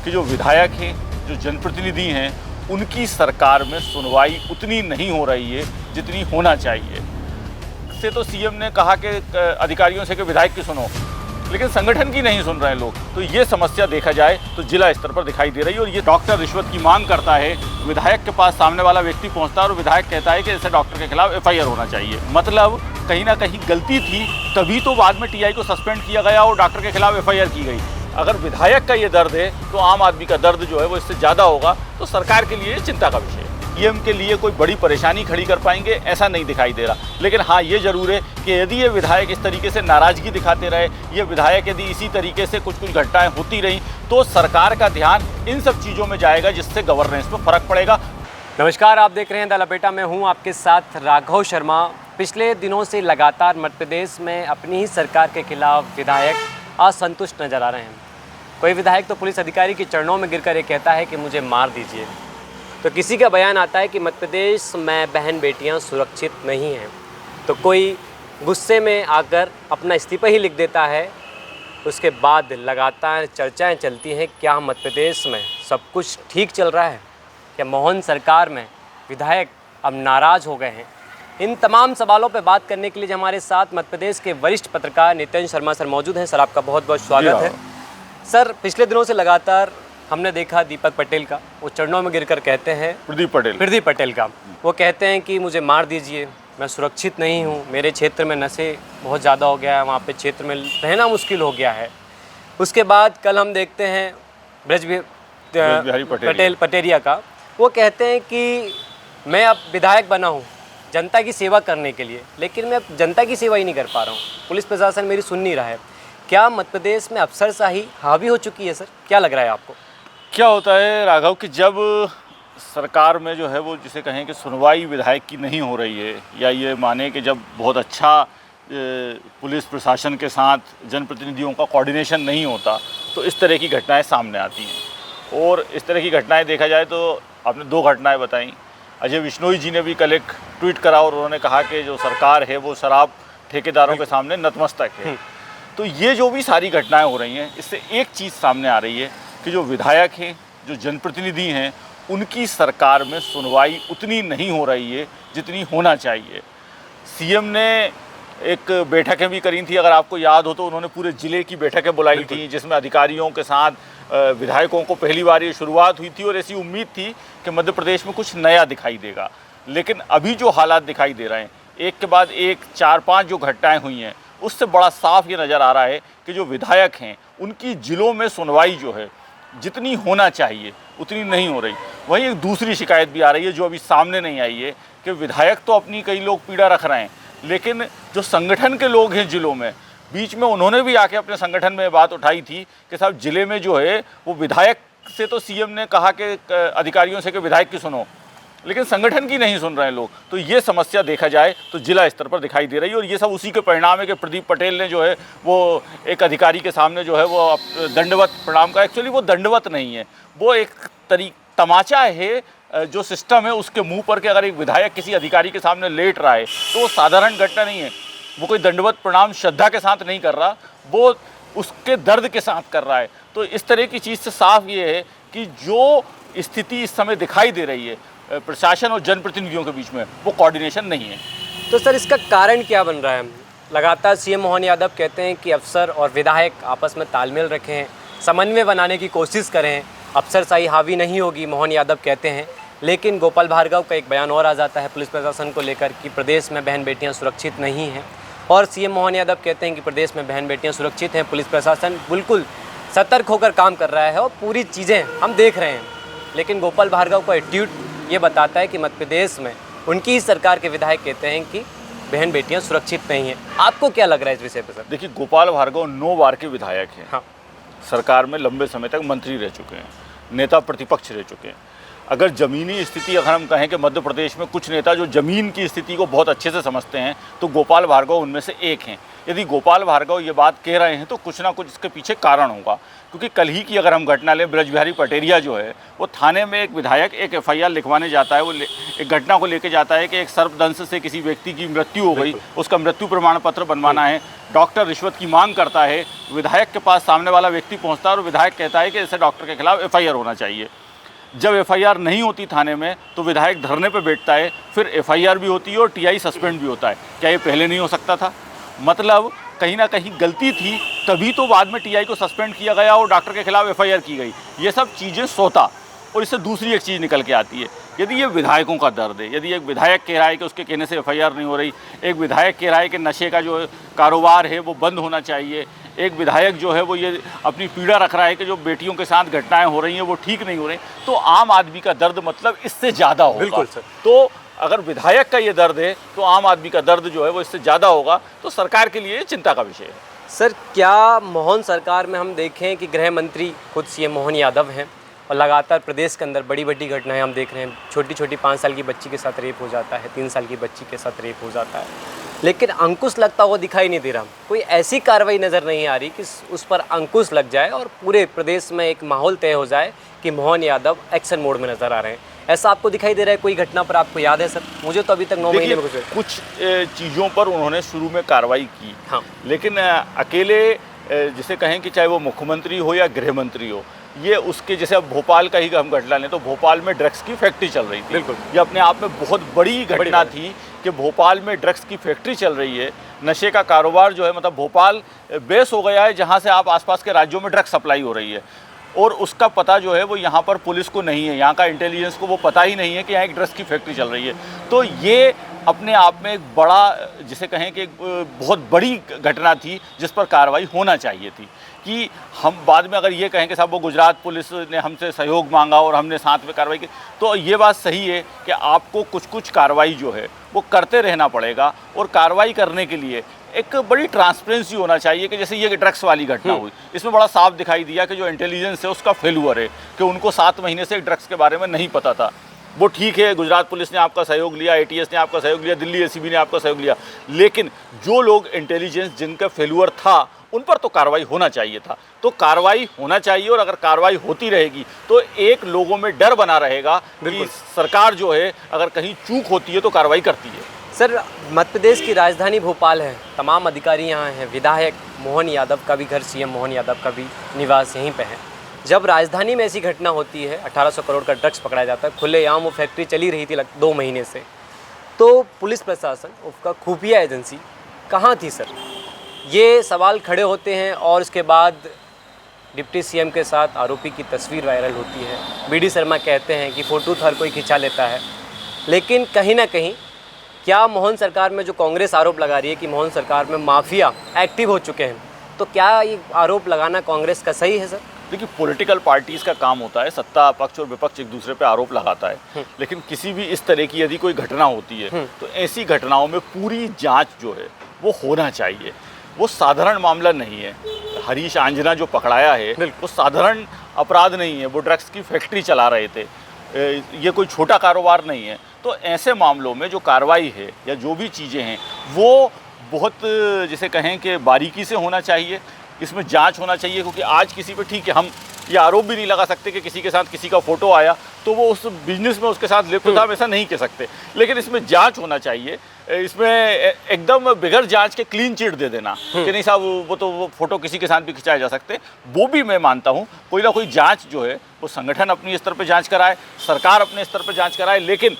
कि जो विधायक हैं, जो जनप्रतिनिधि हैं, उनकी सरकार में सुनवाई उतनी नहीं हो रही है जितनी होना चाहिए। से तो सीएम ने कहा कि अधिकारियों से कि विधायक की सुनो, लेकिन संगठन की नहीं सुन रहे हैं लोग। तो ये समस्या देखा जाए तो जिला स्तर पर दिखाई दे रही है। और ये डॉक्टर रिश्वत की मांग करता है, विधायक के पास सामने वाला व्यक्ति पहुंचता है और विधायक कहता है कि ऐसे डॉक्टर के खिलाफ एफआईआर होना चाहिए। मतलब कहीं ना कहीं गलती थी, तभी तो बाद में टीआई को सस्पेंड किया गया और डॉक्टर के खिलाफ एफआईआर की गई। अगर विधायक का ये दर्द है तो आम आदमी का दर्द जो है वो इससे ज़्यादा होगा। तो सरकार के लिए चिंता का विषय है। सीएम के लिए कोई बड़ी परेशानी खड़ी कर पाएंगे ऐसा नहीं दिखाई दे रहा। लेकिन हाँ, ये जरूर है कि यदि ये विधायक इस तरीके से नाराज़गी दिखाते रहे, ये विधायक यदि इसी तरीके से कुछ घटनाएं होती रहीं, तो सरकार का ध्यान इन सब चीज़ों में जाएगा, जिससे गवर्नेंस में फ़र्क पड़ेगा। नमस्कार, आप देख रहे हैं द लपेटा। मैं हूं आपके साथ राघव शर्मा। पिछले दिनों से लगातार मध्य प्रदेश में अपनी ही सरकार के खिलाफ विधायक असंतुष्ट नजर आ रहे हैं। कोई विधायक तो पुलिस अधिकारी के चरणों में गिरकर ये कहता है कि मुझे मार दीजिए, तो किसी का बयान आता है कि मध्य प्रदेश में बहन बेटियां सुरक्षित नहीं हैं, तो कोई गुस्से में आकर अपना इस्तीफा ही लिख देता है। उसके बाद लगातार चर्चाएं चलती हैं, क्या मध्य प्रदेश में सब कुछ ठीक चल रहा है, क्या मोहन सरकार में विधायक अब नाराज़ हो गए हैं। इन तमाम सवालों पर बात करने के लिए हमारे साथ मध्य प्रदेश के वरिष्ठ पत्रकार नितिन शर्मा सर मौजूद हैं। सर, आपका बहुत बहुत स्वागत है। सर, पिछले दिनों से लगातार हमने देखा दीपक पटेल का, वो चरणों में गिरकर कहते हैं, प्रदीप पटेल का, वो कहते हैं कि मुझे मार दीजिए, मैं सुरक्षित नहीं हूँ, मेरे क्षेत्र में नशे बहुत ज़्यादा हो गया है, वहाँ पे क्षेत्र में रहना मुश्किल हो गया है। उसके बाद कल हम देखते हैं ब्रज पटेरिया का, वो कहते हैं कि मैं अब विधायक बना हूँ जनता की सेवा करने के लिए, लेकिन मैं अब जनता की सेवा ही नहीं कर पा रहा हूँ, पुलिस प्रशासन मेरी सुन नहीं रहा है। क्या मध्य प्रदेश में अफसरशाही हावी हो चुकी है? सर, क्या लग रहा है आपको? क्या होता है राघव कि जब सरकार में जो है वो जिसे कहें कि सुनवाई विधायक की नहीं हो रही है, या ये माने कि जब बहुत अच्छा पुलिस प्रशासन के साथ जनप्रतिनिधियों का कोऑर्डिनेशन नहीं होता, तो इस तरह की घटनाएं सामने आती हैं। और इस तरह की घटनाएं देखा जाए तो आपने दो घटनाएं बताई। अजय बिश्नोई जी ने भी कल एक ट्वीट करा और उन्होंने कहा कि जो सरकार है वो शराब ठेकेदारों के सामने नतमस्तक है। तो ये जो भी सारी घटनाएं हो रही हैं, इससे एक चीज़ सामने आ रही है कि जो विधायक हैं, जो जनप्रतिनिधि हैं, उनकी सरकार में सुनवाई उतनी नहीं हो रही है जितनी होना चाहिए। सीएम ने एक बैठकें भी करी थी, अगर आपको याद हो तो उन्होंने पूरे ज़िले की बैठकें बुलाई थी, जिसमें अधिकारियों के साथ विधायकों को पहली बार ये शुरुआत हुई थी और ऐसी उम्मीद थी कि मध्य प्रदेश में कुछ नया दिखाई देगा। लेकिन अभी जो हालात दिखाई दे रहे हैं, एक के बाद एक 4-5 जो घटनाएँ हुई हैं, उससे बड़ा साफ ये नज़र आ रहा है कि जो विधायक हैं उनकी ज़िलों में सुनवाई जो है जितनी होना चाहिए उतनी नहीं हो रही। वहीं एक दूसरी शिकायत भी आ रही है जो अभी सामने नहीं आई है कि विधायक तो अपनी कई लोग पीड़ा रख रहे हैं, लेकिन जो संगठन के लोग हैं ज़िलों में, बीच में उन्होंने भी आके अपने संगठन में बात उठाई थी कि साहब ज़िले में जो है वो विधायक से तो सीएम ने कहा कि अधिकारियों से कि विधायक की सुनो, लेकिन संगठन की नहीं सुन रहे हैं लोग। तो ये समस्या देखा जाए तो जिला स्तर पर दिखाई दे रही है। और ये सब उसी के परिणाम है कि प्रदीप पटेल ने जो है वो एक अधिकारी के सामने जो है वो दंडवत प्रणाम का, एक्चुअली वो दंडवत नहीं है, वो एक तमाचा है जो सिस्टम है उसके मुंह पर कि अगर एक विधायक किसी अधिकारी के सामने लेट रहा है तो वो साधारण घटना नहीं है, वो कोई दंडवत प्रणाम श्रद्धा के साथ नहीं कर रहा, वो उसके दर्द के साथ कर रहा है। तो इस तरह की चीज़ से साफ ये है कि जो स्थिति इस समय दिखाई दे रही है प्रशासन और जनप्रतिनिधियों के बीच में, वो कोऑर्डिनेशन नहीं है। तो सर, इसका कारण क्या बन रहा है? लगातार सीएम मोहन यादव कहते हैं कि अफसर और विधायक आपस में तालमेल रखें, समन्वय बनाने की कोशिश करें, अफसरशाही हावी नहीं होगी, मोहन यादव कहते हैं। लेकिन गोपाल भार्गव का एक बयान और आ जाता है पुलिस प्रशासन को लेकर कि प्रदेश में बहन बेटियां सुरक्षित नहीं हैं, और सीएम मोहन यादव कहते हैं कि प्रदेश में बहन बेटियां सुरक्षित हैं, पुलिस प्रशासन बिल्कुल सतर्क होकर काम कर रहा है और पूरी चीज़ें हम देख रहे हैं। लेकिन गोपाल भार्गव का एटीट्यूड ये बताता है कि मध्य प्रदेश में उनकी ही सरकार के विधायक कहते हैं कि बहन बेटियां सुरक्षित नहीं हैं। आपको क्या लग रहा है इस विषय पर सर? देखिए, गोपाल भार्गव 9 बार के विधायक हैं। हाँ, सरकार में लंबे समय तक मंत्री रह चुके हैं, नेता प्रतिपक्ष रह चुके हैं। अगर ज़मीनी स्थिति अगर हम कहें कि मध्य प्रदेश में कुछ नेता जो ज़मीन की स्थिति को बहुत अच्छे से समझते हैं तो गोपाल भार्गव उनमें से एक हैं। यदि गोपाल भार्गव ये बात कह रहे हैं तो कुछ ना कुछ इसके पीछे कारण होगा, क्योंकि कल ही की अगर हम घटना लें, ब्रज बिहारी पटेरिया जो है वो थाने में एक विधायक एक एफआईआर लिखवाने जाता है, वो एक घटना को लेकर जाता है कि एक सर्पदंश से किसी व्यक्ति की मृत्यु हो गई, उसका मृत्यु प्रमाण पत्र बनवाना है, डॉक्टर रिश्वत की मांग करता है, विधायक के पास सामने वाला व्यक्ति पहुँचता है और विधायक कहता है कि ऐसे डॉक्टर के खिलाफ एफआईआर होना चाहिए। जब एफआईआर नहीं होती थाने में तो विधायक धरने पर बैठता है, फिर एफआईआर भी होती है और टीआई सस्पेंड भी होता है। क्या ये पहले नहीं हो सकता था? मतलब कहीं ना कहीं गलती थी, तभी तो बाद में टीआई को सस्पेंड किया गया और डॉक्टर के खिलाफ एफआईआर की गई। ये सब चीज़ें सोता। और इससे दूसरी एक चीज़ निकल के आती है, यदि ये विधायकों का दर्द है, यदि एक विधायक कह रहा है कि उसके कहने से एफआईआर नहीं हो रही, एक विधायक कह रहा है कि नशे का जो कारोबार है वो बंद होना चाहिए, एक विधायक जो है वो ये अपनी पीड़ा रख रहा है कि जो बेटियों के साथ घटनाएं हो रही हैं वो ठीक नहीं हो रही, तो आम आदमी का दर्द मतलब इससे ज़्यादा होगा। बिल्कुल सर। तो अगर विधायक का ये दर्द है तो आम आदमी का दर्द जो है वो इससे ज़्यादा होगा, तो सरकार के लिए चिंता का विषय है। सर, क्या मोहन सरकार में हम देखें कि गृह मंत्री खुद सीएम मोहन यादव हैं और लगातार प्रदेश के अंदर बड़ी बड़ी घटनाएं हम देख रहे हैं, छोटी छोटी 5 साल की बच्ची के साथ रेप हो जाता है, 3 साल की बच्ची के साथ रेप हो जाता है, लेकिन अंकुश लगता हुआ दिखाई नहीं दे रहा। कोई ऐसी कार्रवाई नज़र नहीं आ रही कि उस पर अंकुश लग जाए और पूरे प्रदेश में एक माहौल तय हो जाए कि मोहन यादव एक्शन मोड में नज़र आ रहे हैं। ऐसा आपको दिखाई दे रहा है? कोई घटना पर आपको याद है सर? मुझे तो अभी तक 9 महीने में कुछ चीज़ों पर उन्होंने शुरू में कार्रवाई की, हाँ, लेकिन अकेले जिसे कहें कि चाहे वो मुख्यमंत्री हो या गृह मंत्री हो, ये उसके जैसे अब भोपाल का ही हम घटना लें तो भोपाल में ड्रग्स की फैक्ट्री चल रही थी। बिल्कुल, ये अपने आप में बहुत बड़ी घटना थी कि भोपाल में ड्रग्स की फैक्ट्री चल रही है, नशे का कारोबार जो है, मतलब भोपाल बेस हो गया है जहाँ से आप आसपास के राज्यों में ड्रग्स सप्लाई हो रही है, और उसका पता जो है वो यहाँ पर पुलिस को नहीं है, यहाँ का इंटेलिजेंस को वो पता ही नहीं है कि यहाँ एक ड्रग्स की फैक्ट्री चल रही है। तो ये अपने आप में एक बड़ा, जिसे कहें कि एक बहुत बड़ी घटना थी जिस पर कार्रवाई होना चाहिए थी। कि हम बाद में अगर ये कहें कि साहब वो गुजरात पुलिस ने हमसे सहयोग मांगा और हमने साथ में कार्रवाई की, तो ये बात सही है कि आपको कुछ कुछ कार्रवाई जो है वो करते रहना पड़ेगा, और कार्रवाई करने के लिए एक बड़ी ट्रांसपेरेंसी होना चाहिए। कि जैसे ये ड्रग्स वाली घटना हुई, इसमें बड़ा साफ दिखाई दिया कि जो इंटेलिजेंस है उसका फेल्यूर है, कि उनको 7 महीने से ड्रग्स के बारे में नहीं पता था। वो ठीक है, गुजरात पुलिस ने आपका सहयोग लिया, एटीएस ने आपका सहयोग लिया, दिल्ली एसीबी ने आपका सहयोग लिया, लेकिन जो लोग इंटेलिजेंस जिनका फेल्यूर था उन पर तो कार्रवाई होना चाहिए था। तो कार्रवाई होना चाहिए, और अगर कार्रवाई होती रहेगी तो एक लोगों में डर बना रहेगा कि सरकार जो है अगर कहीं चूक होती है तो कार्रवाई करती है। सर, मध्य प्रदेश की राजधानी भोपाल है, तमाम अधिकारी यहाँ हैं, विधायक मोहन यादव का भी घर, सीएम मोहन यादव का भी निवास यहीं पे है। जब राजधानी में ऐसी घटना होती है, 1800 करोड़ का ड्रग्स पकड़ा जाता है, खुलेआम वो फैक्ट्री चली रही थी 2 महीने से, तो पुलिस प्रशासन, उसका खुफिया एजेंसी कहाँ थी सर? ये सवाल खड़े होते हैं। और उसके बाद डिप्टी सीएम के साथ आरोपी की तस्वीर वायरल होती है, बीडी शर्मा कहते हैं कि फ़ोटो हर कोई खिंचा लेता है, लेकिन कहीं ना कहीं क्या मोहन सरकार में जो कांग्रेस आरोप लगा रही है कि मोहन सरकार में माफिया एक्टिव हो चुके हैं, तो क्या ये आरोप लगाना कांग्रेस का सही है सर? देखिए, पॉलिटिकल पार्टीज़ का काम होता है, सत्ता पक्ष और विपक्ष एक दूसरे पे आरोप लगाता है, लेकिन किसी भी इस तरह की यदि कोई घटना होती है तो ऐसी घटनाओं में पूरी जांच जो है वो होना चाहिए। वो साधारण मामला नहीं है। हरीश आंजना जो पकड़ाया है वो साधारण अपराध नहीं है, वो ड्रग्स की फैक्ट्री चला रहे थे, ये कोई छोटा कारोबार नहीं है। तो ऐसे मामलों में जो कार्रवाई है या जो भी चीज़ें हैं वो बहुत, जिसे कहें कि बारीकी से होना चाहिए, इसमें जांच होना चाहिए। क्योंकि आज किसी पे ठीक है, हम ये आरोप भी नहीं लगा सकते कि किसी के साथ किसी का फ़ोटो आया तो वो उस बिजनेस में उसके साथ लिप्त था, हम ऐसा नहीं कह सकते, लेकिन इसमें जांच होना चाहिए। इसमें एकदम बगैर जांच के क्लीन चिट दे देना कि नहीं साहब वो तो वो फ़ोटो किसी के साथ भी खिंचाए जा सकते, वो भी मैं मानता हूँ। कोई ना कोई जांच जो है वो संगठन अपनी स्तर पर जाँच कराए, सरकार अपने स्तर पर जाँच कराए, लेकिन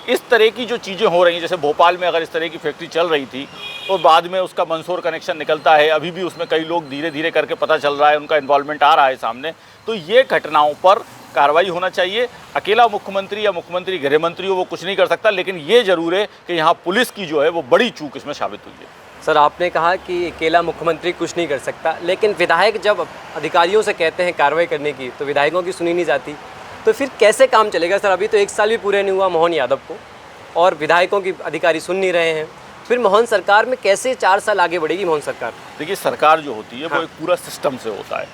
इस तरह की जो चीज़ें हो रही हैं, जैसे भोपाल में अगर इस तरह की फैक्ट्री चल रही थी और बाद में उसका मंदसौर कनेक्शन निकलता है, अभी भी उसमें कई लोग धीरे धीरे करके पता चल रहा है, उनका इन्वॉल्वमेंट आ रहा है सामने, तो ये घटनाओं पर कार्रवाई होना चाहिए। अकेला मुख्यमंत्री या मुख्यमंत्री गृह मंत्री हो वो कुछ नहीं कर सकता, लेकिन ये ज़रूर है कि यहाँ पुलिस की जो है वो बड़ी चूक इसमें साबित हुई है। सर, आपने कहा कि अकेला मुख्यमंत्री कुछ नहीं कर सकता, लेकिन विधायक जब अधिकारियों से कहते हैं कार्रवाई करने की तो विधायकों की सुनी नहीं जाती, तो फिर कैसे काम चलेगा सर? अभी तो 1 साल भी पूरे नहीं हुआ मोहन यादव को, और विधायकों की अधिकारी सुन नहीं रहे हैं, फिर मोहन सरकार में कैसे 4 साल आगे बढ़ेगी मोहन सरकार? देखिए, सरकार जो होती है वो एक पूरा सिस्टम से होता है।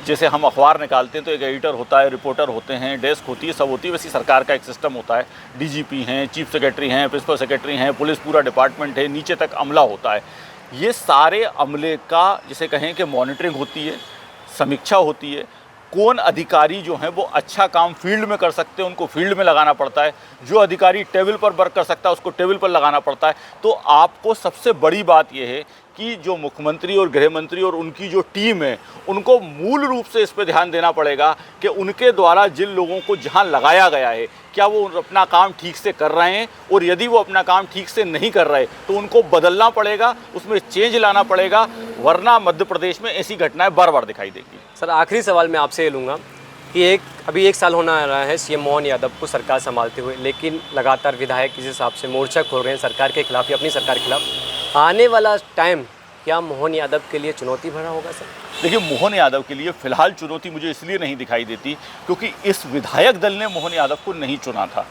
जैसे हम अखबार निकालते हैं तो एक एडिटर होता है, रिपोर्टर होते हैं, डेस्क होती है, सब होती है, वैसी सरकार का एक सिस्टम होता है। डीजीपी हैं, चीफ सेक्रेटरी हैं, प्रिंसिपल सेक्रेटरी हैं, पुलिस पूरा डिपार्टमेंट है, नीचे तक अमला होता है। ये सारे अमले का जिसे कहें कि मॉनिटरिंग होती है, समीक्षा होती है। कौन अधिकारी जो हैं वो अच्छा काम फील्ड में कर सकते हैं, उनको फील्ड में लगाना पड़ता है। जो अधिकारी टेबल पर वर्क कर सकता है उसको टेबल पर लगाना पड़ता है। तो आपको सबसे बड़ी बात यह है कि जो मुख्यमंत्री और गृह मंत्री और उनकी जो टीम है उनको मूल रूप से इस पर ध्यान देना पड़ेगा कि उनके द्वारा जिन लोगों को जहां लगाया गया है क्या वो अपना काम ठीक से कर रहे हैं, और यदि वो अपना काम ठीक से नहीं कर रहे तो उनको बदलना पड़ेगा, उसमें चेंज लाना पड़ेगा, वरना मध्य प्रदेश में ऐसी घटनाएं बार बार दिखाई देगी। सर आखिरी सवाल मैं आपसे ये लूँगा कि अभी एक साल होना रहा है सीएम मोहन यादव को सरकार संभालते हुए, लेकिन लगातार विधायक इस हिसाब से मोर्चा खोल रहे हैं सरकार के खिलाफ या अपनी सरकार के खिलाफ। आने वाला टाइम क्या मोहन यादव के लिए चुनौती भरा होगा सर? देखिए, मोहन यादव के लिए फ़िलहाल चुनौती मुझे इसलिए नहीं दिखाई देती क्योंकि इस विधायक दल ने मोहन यादव को नहीं चुना था।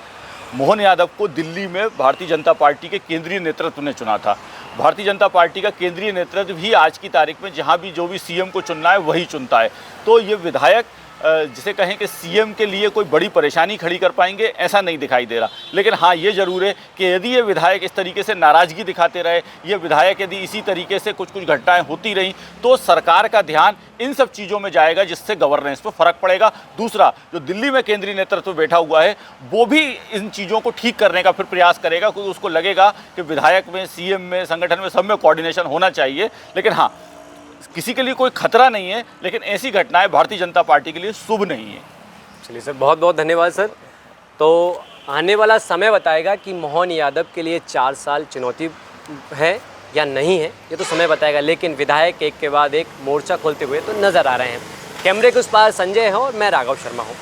मोहन यादव को दिल्ली में भारतीय जनता पार्टी के केंद्रीय नेतृत्व ने चुना था। भारतीय जनता पार्टी का केंद्रीय नेतृत्व भी आज की तारीख में जहां भी जो भी सीएम को चुनना है वही चुनता है। तो ये विधायक जिसे कहें कि सीएम के लिए कोई बड़ी परेशानी खड़ी कर पाएंगे ऐसा नहीं दिखाई दे रहा। लेकिन हाँ, ये ज़रूर है कि यदि ये विधायक इस तरीके से नाराज़गी दिखाते रहे, ये विधायक यदि इसी तरीके से कुछ कुछ घटनाएं होती रहीं तो सरकार का ध्यान इन सब चीज़ों में जाएगा जिससे गवर्नेंस पर फ़र्क पड़ेगा। दूसरा, जो दिल्ली में केंद्रीय नेतृत्व बैठा हुआ है वो भी इन चीज़ों को ठीक करने का फिर प्रयास करेगा, क्योंकि उसको लगेगा कि विधायक में, सीएम में, संगठन में, सब में कोऑर्डिनेशन होना चाहिए। लेकिन हाँ, किसी के लिए कोई खतरा नहीं है, लेकिन ऐसी घटनाएं भारतीय जनता पार्टी के लिए शुभ नहीं है। चलिए सर, बहुत बहुत धन्यवाद सर। तो आने वाला समय बताएगा कि मोहन यादव के लिए 4 साल चुनौती है या नहीं है, ये तो समय बताएगा। लेकिन विधायक एक के बाद एक मोर्चा खोलते हुए तो नज़र आ रहे हैं। कैमरे के उस पार संजय है और मैं राघव शर्मा हूँ।